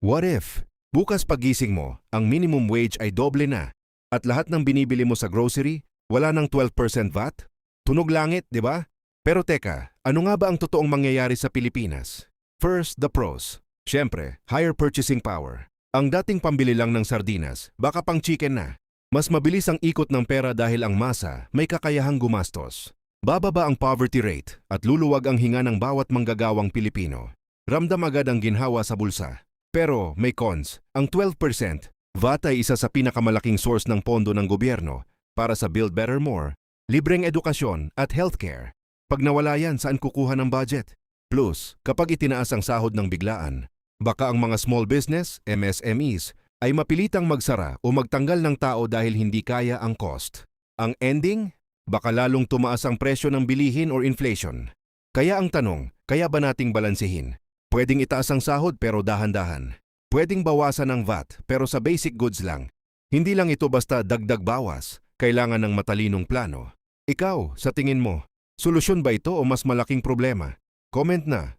What if, bukas pagising mo, ang minimum wage ay doble na at lahat ng binibili mo sa grocery, wala ng 12% VAT? Tunog langit, di ba? Pero teka, ano nga ba ang totoong mangyayari sa Pilipinas? First, the pros. Siyempre, higher purchasing power. Ang dating pambili lang ng sardinas, baka pang chicken na. Mas mabilis ang ikot ng pera dahil ang masa may kakayahang gumastos. Bababa ang poverty rate at luluwag ang hinga ng bawat manggagawang Pilipino. Ramdam agad ang ginhawa sa bulsa. Pero may cons, ang 12%, VAT ay isa sa pinakamalaking source ng pondo ng gobyerno para sa Build Better More, libreng edukasyon at healthcare. Pag nawala yan, saan kukuha ng budget? Plus, kapag itinaas ang sahod ng biglaan, baka ang mga small business, MSMEs, ay mapilitang magsara o magtanggal ng tao dahil hindi kaya ang cost. Ang ending? Baka lalong tumaas ang presyo ng bilihin or inflation. Kaya ang tanong, kaya ba nating balansehin? Pwedeng itaas ang sahod pero dahan-dahan. Pwedeng bawasan ang VAT pero sa basic goods lang. Hindi lang ito basta dagdag bawas, kailangan ng matalinong plano. Ikaw, sa tingin mo, solusyon ba ito o mas malaking problema? Comment na.